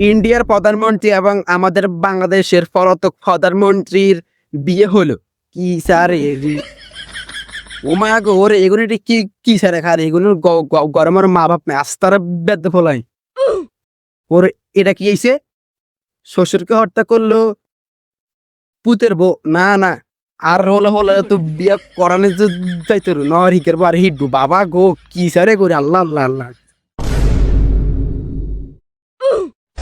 ইন্ডিয়ার প্রধানমন্ত্রী এবং আমাদের বাংলাদেশের পলাতক প্রধানমন্ত্রীর বিয়ে হলো কি স্যার ওমা গো ওরে এগুলো কি কি স্যার খার এগুলো গরমের মা বাপ নাই আস্তারা বেদ ফলাই ওর এটা কি হয়েছে শ্বশুরকে হত্যা করলো পুতের বউ না না আর হলে হলে তো বিয়ে করানো যাইতো নরিকের বার হিটবু বাবা গো কি স্যারে করে আল্লাহ আল্লাহ আল্লাহ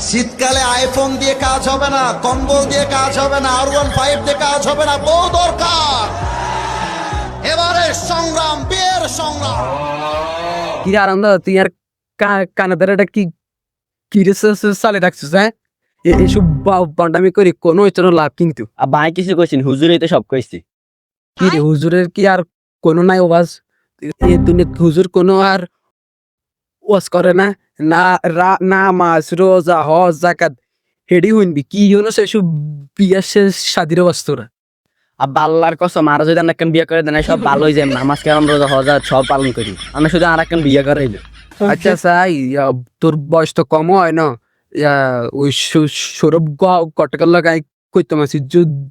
শীতকালে আইফোন দিয়ে কাজ হবে না, কম্বল দিয়ে কাজ হবে না, R15 দিয়ে কাজ হবে না, বউ দরকার। এবারে সংগ্রাম, বিয়ের সংগ্রাম। কি আরাম দাদা তুই আর কানে ধরে কি কি রে সালে রাখছিস হ্যাঁ এইসব বান্ডামি করি কোনো ইচ্ছানো লাভ কিন্তু আর ভাই কিছু কইছেন হুজুরই তো সব কইছি। কি রে হুজুরের কি আর কোনো নাই ওয়াজ দুনিয়া হুজুর কোনো আর ওয়াজ করে না না নামাজ রোজা হজ যাকাত হেডি হইনবি কি হইনো সেসব বিয়া শাদির অবস্থা আর আল্লাহর কসম আর যদি আমরা বিয়ে করে দেন সব ভালো হয়ে যায়, নামাজ কেরাম রোজা হজ সব পালন করি, আমরা শুধু আর একটা বিয়ে করাইলো। আচ্ছা সাই তোর বয়স তো কম হয় না ওই সৌরভ কটকার লাগাই কইতাম আছি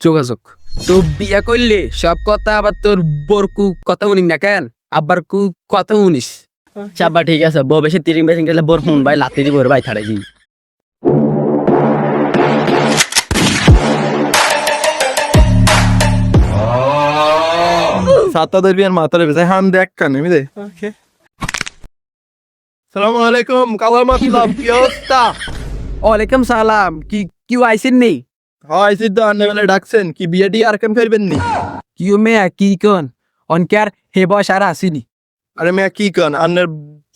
যোগাযোগ তো বিয়া করলে সব কথা আবার তোর বোরকু কথা শুনি না কেন আবার কু কথা শুনিস চাপা ঠিক আছে, বউ বেশি তিরিং বেশি গেলে বোর হুন ভাই লাতি দিব ভাই ছাড়াই দিই। সাতাদের বিয়ার মাথারে বেঁচে হাম দেখ কানে মিদে সালামু আলাইকুম কালার মাতলাম কি অবস্থা? ওয়ালাইকুম সালাম কি কিউ আইসেন নেই হয় সিদ্ধ আন্নে বেলা ডাকছেন কি বিয়েটি আর কেন ফেরবেন নি? কিউ মেয়া কি কোন অনকার হে বয়স আর আসিনি আরে মেয়া কি কন আন্নের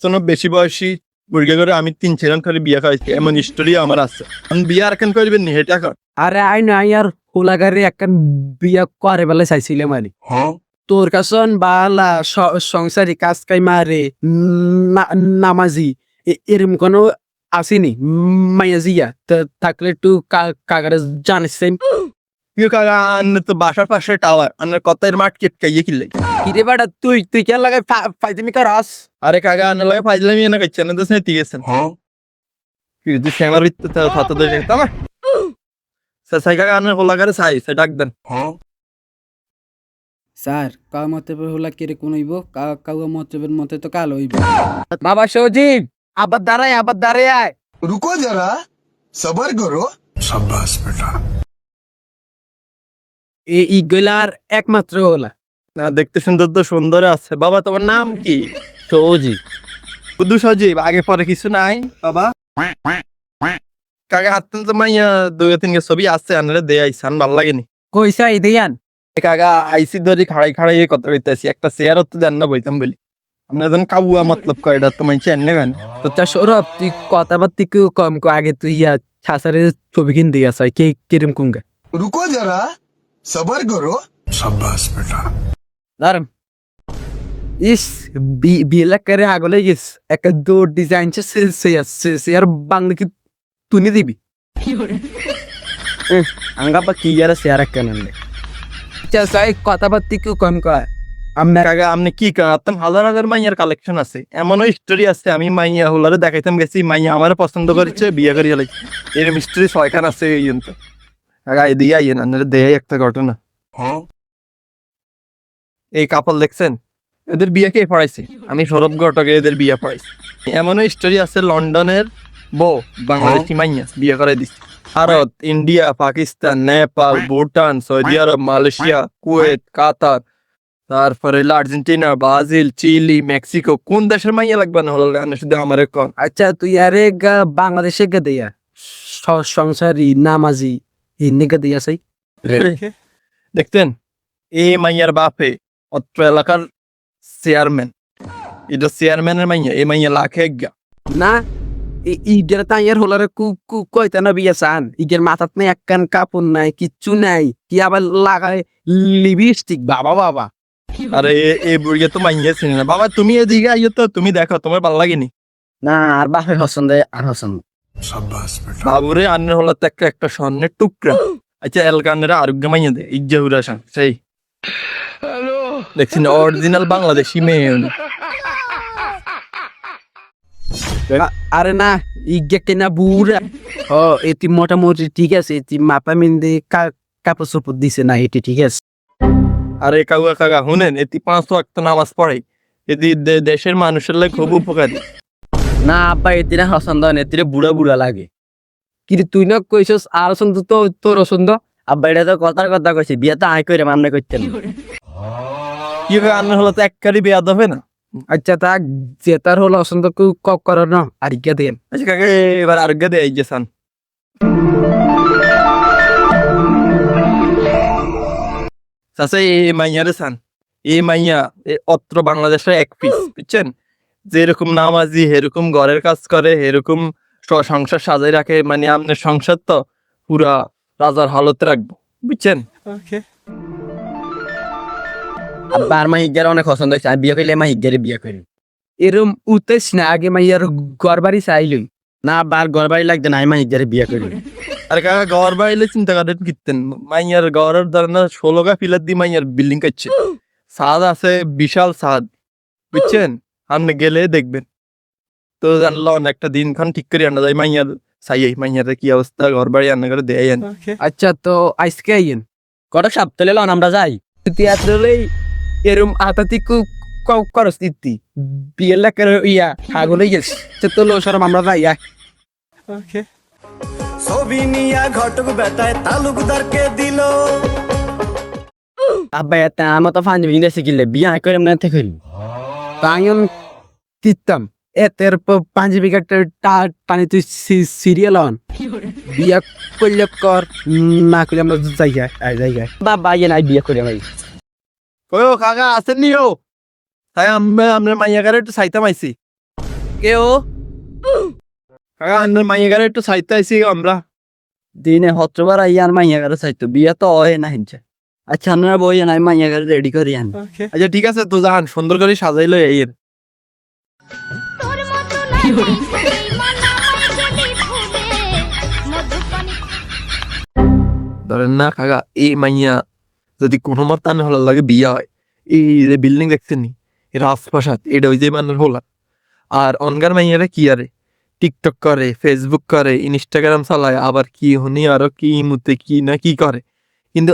জন্য বেশি বয়সী বুড়গে করে আমি 3 খালি বিয়ে খাইছি এমন স্টোরি আমার আছে। আমি বিয়ে আর কেন করবেন নি হেটা কর। আরে আই না আর হোলাগারে একখান বিয়া করে বেলা চাইছিলাম আনি তোর কাছন বালা সংসারী কাজ কাই মারে নামাজি এরম কোনো আসেনি মাইয়া জিয়া থাকলে একটু কাগারে জানিস কি কাকা আন্নের তো বাসার পাশে টাওয়ার আন্নের কথার মাঠ কেটকাইয়ে কিনলে কিরে বাড়া তুই তুই কেন লাগাই ফাইজমি করাস আরে কাকা আন্নের লাগে ফাইজলামি এনে কাইছেন না দোষ নেই গেছেন কি তুই শ্যামার ভিতরে সাতাদের তামা সাই কাকা আন্নের হোলাগারে চাই সে ডাক দেন। স্যার কাউ মতলবের হলা কেরে কোন হইব কাউ মতলবের মতে তো কাল হইব। বাবা সজীব আবার দাঁড়ায় রুকো যারা, সবার করো। শাবাশ বেটা। এই ইগুলার একমাত্র হলা না দেখতে সুন্দর তো সুন্দর আছে। বাবা তোমার নাম কি? সৌজি বুদ্ধু সজীব আগে পরে কিছু নাই বাবা? কাকা হাতেন তো মাইয়া 2-3 কে ছবি আছে আনরে দে আইসান ভাল লাগেনি কইসা ইদিয়ান কাকা আইসি ধরি খাড়াই কথা কইতাছি একটা চেয়ার তো দেন না বইতাম বলি আমরা যখন কাবুয়া মতলব কয়টা তো মাইছে এনে গান তো তা সৌরভ তুই কথাবার্তি কেউ কম আগে তুই ছাসারের ছবি কিন দিয়ে আসা কে কিরম কুঙ্গা রুকো যারা, সবার করো। শাবাশ বেটা। দাঁড়াম ইস বিয়েলা করে আগলে গেস একটা দৌড় ডিজাইন সে আর বাংলা কি তুনি দিবি আঙ্গাপা কি আর শেয়ার কেন চাই কথাবার্তি কেউ কম কয় কাকা আপনি কি করেন? হাজার মাইয়ার কালেকশন আছে, এমনও স্টোরি আছে আমি মাইয়া হলারে দেখাইতাম গেছি মাইয়া আমার পছন্দ করেছে বিয়ে করিয়া লাগছে এরকম স্টোরি 6খান আছে এই তো কাকা এদিকে আইয়েন আপনারা দেয় একটা ঘটনা। এই কাপল দেখছেন এদের বিয়ে কে পড়াইছে? আমি সৌরভ ঘটকে এদের বিয়ে পড়াইছি। এমনও স্টোরি আছে লন্ডনের বউ বাংলাদেশি মাইয়া বিয়ে করে দিচ্ছে। ভারত, ইন্ডিয়া, পাকিস্তান, নেপাল, ভুটান, সৌদি আরব, মালয়েশিয়া, কুয়েত, কাতার, তারপরে আর্জেন্টিনা, ব্রাজিল, চিলি, মেক্সিকো, কোন দেশের মাইয়া লাগবে না হলো শুধু আমার কন। আচ্ছা তুই আরে বাংলাদেশে গে দেয়া সংসারী নামাজি হিন্দি গে দিয়া সাই দেখতেন এই মাইয়ার বাপে অত্র এলাকার চেয়ারম্যান, এটা চেয়ারম্যানের মাইয়া, এই মাইয়া লাখে গা না ইগের তাইয়ের হলারে কইতে না বিয়া চান ইগের মাথাত নাই একখান কাপড় নাই কিচ্ছু নাই কি আবার লাগায় লিপস্টিক বাবা বাবা আরে এই বুড়িয়া তো মাইয়া চিনি না বাবা। তুমি এদিকে আইও তো, তুমি দেখো তোমার ভালো লাগেনি না আর বাপে পছন্দ আর পছন্দ। বাবুরে আন্নের হলো তো একটা স্বর্ণের টুকরা। আচ্ছা এলকানের আরোগ্য মাইয়া দে ইজ্জাহুর আসান সেই দেখছি অরিজিনাল বাংলাদেশি মেয়ে। আরে না ইগে কেনা বুড়া ও এটি মোটামুটি ঠিক আছে এটি মাপা মিন্দে কাপড় চোপড় দিছে না এটি ঠিক আছে আরে কাকা কাকা শুনেন এটি 5 ওয়াক্ত নামাজ পড়ে এটি দেশের মানুষের লাগে খুব উপকারী। না আব্বা এতিরা পছন্দ হয় না, এতিরে বুড়া বুড়া লাগে। কিন্তু তুই না কইছস আর পছন্দ তো তোর পছন্দ আব্বা এটা তো কথার কথা কইছি, বিয়ে তো আয় করে মামলা করতেন। কি কাকা আন্নার হলো তো এককারই বেয়াদ হবে না? আচ্ছা তা জেতার হলো পছন্দ করো না আর ইগে দেন আচ্ছা কাকা এবার আরোগ্য দেয় এই যে সান চাচা এই মাইয়ারে সান এই মাইয়া অত্র বাংলাদেশের এক পিস বুঝছেন, যেরকম নামাজি এরকম ঘরের কাজ করে এরকম সংসার সাজাই রাখে, মানে আপনার সংসার তো পুরা রাজার হালতে রাখবো বুঝছেন। আব্বা আর মা হিজ্ঞার অনেক পছন্দ হয়েছে, আমি বিয়ে করলে মা হিজ্ঞারে বিয়ে করি। এরম উতেস না আগে মাইয়ার ঘর বাড়ি চাইলই না আব্বা আর ঘর বাড়ি লাগবে না, আমি মা হিজ্ঞারে বিয়ে করি। আরে কাকা ঘর বাড়িলে চিন্তা করেন কিতেন মাইয়ার ঘরের ধরেন 16 পিলার দিয়ে মাইয়ার বিল্ডিং করছে, ছাদ আছে বিশাল ছাদ বুঝছেন, আপনি গেলে দেখবেন তো জানলাম একটা দিন খান ঠিক করে আনা যায় মাইয়ার চাই মাইয়ার কি অবস্থা ঘর বাড়ি রান্না করে দেয় আন। আচ্ছা তো আজকে আইয়েন কটা সপ্তাহ লন আমরা যাই। তিয়াত্রলেই এরম আতাতি করস ইতি বিয়ের লেখার ইয়া হাগলে গেছে তো লো সরম আমরা যাই ছবি নিয়া ঘটক বেটায় তালুকদারকে দিল। আব্বা এতে আমার তো ফাঞ্জ বিজনেস শিখিলে বিয়ে আয় করে মনে থেকে তাইন তিতাম এতের পাঞ্জাবি কাটে টানি তুই সিরিয়াল অন বিয়া করলে কর না করলে আমরা জায়গায় বাবা ইয়ে নাই বিয়ে করে ভাই। ও কাকা আসেন নি ও তাই আমরা মাইয়া গারে একটু সাইতাম আইছি কেউ কাকা আমরা মাইয়া গারে একটু সাইতে আইছি আমরা। দিনে হত্রবার আইয়ার মাইয়া গারে চাইতো বিয়ে তো হয় না হিনছে। আচ্ছা আপনারা বই নাই মাইয়া গারে রেডি করি আন। আচ্ছা ঠিক আছে তো যান সুন্দর করে সাজাইলো এই ধরেন না কাকা এই মাইয়া যদি কোনো মত টানে হলার লাগে বিয়া হয়, এই যে বিল্ডিং দেখছেন নি রাজপ্রাসাদ এটা ওই যে মানুষ হলা, আর অনগার মাইয়ারা কি আরে টিকটক করে ফেসবুক করে ইনস্টাগ্রাম চালায় আবার কি হনি আরো কি মুতে কি না কি করে, কিন্তু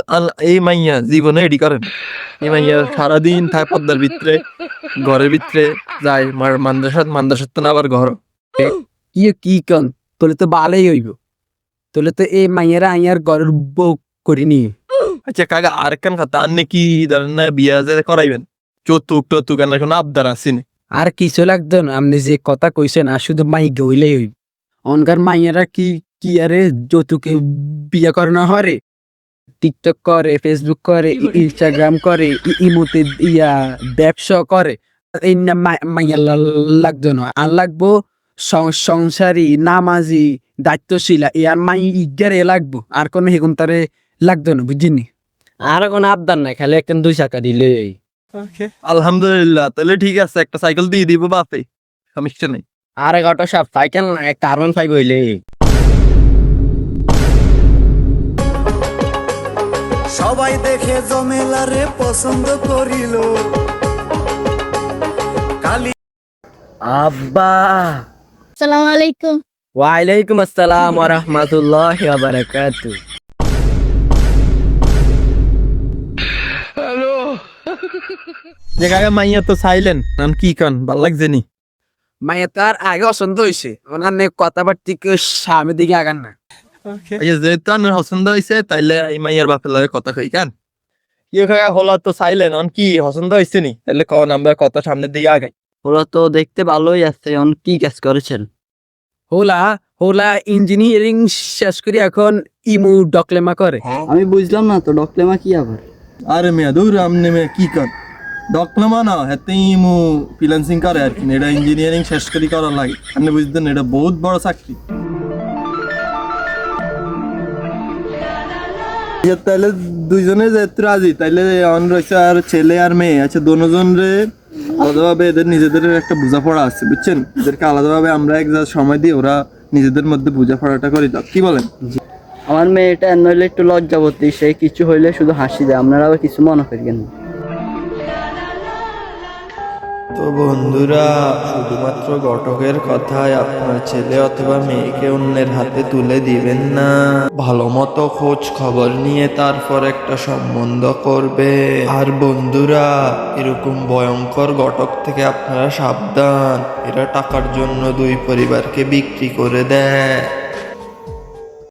এই মাইয়া জীবনে এডি করে না। এই মাইয়া সারাদিন থাকে পদ্মার ভিতরে ঘরের ভিতরে যায় মাদ্রাসাত তো না আবার ঘর কি কন তোলে তো ভালোই হইব তোলে তো এই মাইয়ারা আইয়ার ঘরের বউ করিনি। আচ্ছা কাকা আরেকখান কথা আন্নে কি ধরেন না বিয়া যে করাইবেন চতুক আর কোনো আবদার আসেনি? আর কিছু লাগতো না আপনি যে কথা কইছেন আর শুধু মাই গইলেই হইব। অনকার মাইয়ারা কি আরে যৌতুকে বিয়া করানো হরে টিকটক করে ফেসবুক করে ইনস্টাগ্রাম করে ইমোতে ইয়া ব্যবসা করে এই না মাইয়া লাগতো না আর লাগবো সংসারী নামাজি দায়িত্বশীলা আর মাই ইগারে লাগবো আর কোনো হেগুন তারে লাগতো না বুঝিনি। আর কোনো আবদার নাই, খালি একটা 2 চাকা দিলে। আলহামদুলিল্লাহ তাহলে ঠিক আছে একটা সাইকেল দিয়ে দিব বাপে সমস্যা নেই। আর একটা সব সাইকেল না একটা R15 হইলে। সবাই দেখে জমেলারে পছন্দ করিল। কালি আব্বা আসসালামু আলাইকুম। ওয়ালাইকুম আসসালাম ওয়া রাহমাতুল্লাহি ওয়া বারাকাতু। যে কাকা মাইয়া তো চাইলেন নাম কি কন ভাল লাগছে নি? মাইয়া তার আগে পছন্দ হয়েছে ওনার নে কথাবার্তি সামনের দিকে আগান না। আচ্ছা যেহেতু আপনার পছন্দ হয়েছে তাইলে এই মাইয়ার বাপের লগে কথা কই কেন কি কাকা হলা তো চাইলেন অন কি পছন্দ হয়েছে নি তাহলে কন আমরা কথা সামনের দিকে আগাই। ওরা তো দেখতে ভালোই আছে, অন কি কাজ করেছেন? হোলা ইঞ্জিনিয়ারিং শেষ করে এখন ইমু ডকলেমা করে। আমি বুঝলাম না তো ডক্লেমা কি আবার? আরে মেয়া দূর আমনে মেয়া কি কর ডক্লেমা না হেতে ইমু ফ্রিল্যান্সিং করে আর কি, এটা ইঞ্জিনিয়ারিং শেষ করে করার লাগে আপনি বুঝতেন এটা বহুত বড় চাকরি। তাইলে দুইজনে যেতে রাজি তাইলে অন রয়েছে আর ছেলে আর মেয়ে আছে দুজন রে আলাদাভাবে এদের নিজেদের একটা বোঝাপড়া আছে বুঝছেন, এদেরকে আলাদাভাবে আমরা এক যা সময় দিই ওরা নিজেদের মধ্যে বোঝাপড়াটা করি দাও কি বলেন? আমার মেয়েটা নইলে একটু লজ্জাবতী, সে কিছু হইলে শুধু হাসি দেয়, আপনারা আবার কিছু মনে করেন না। তো বন্ধুরা, শুধুমাত্র ঘটকের কথায় আপনার ছেলে অথবা মেয়েকে অন্যের হাতে তুলে দিবেন না। ভালো মতো খোঁজ খবর নিয়ে তারপর একটা সম্বন্ধ করবে। আর বন্ধুরা, এরকম ভয়ঙ্কর ঘটক থেকে আপনারা সাবধান। এরা টাকার জন্য দুই পরিবারকে বিক্রি করে দেয়।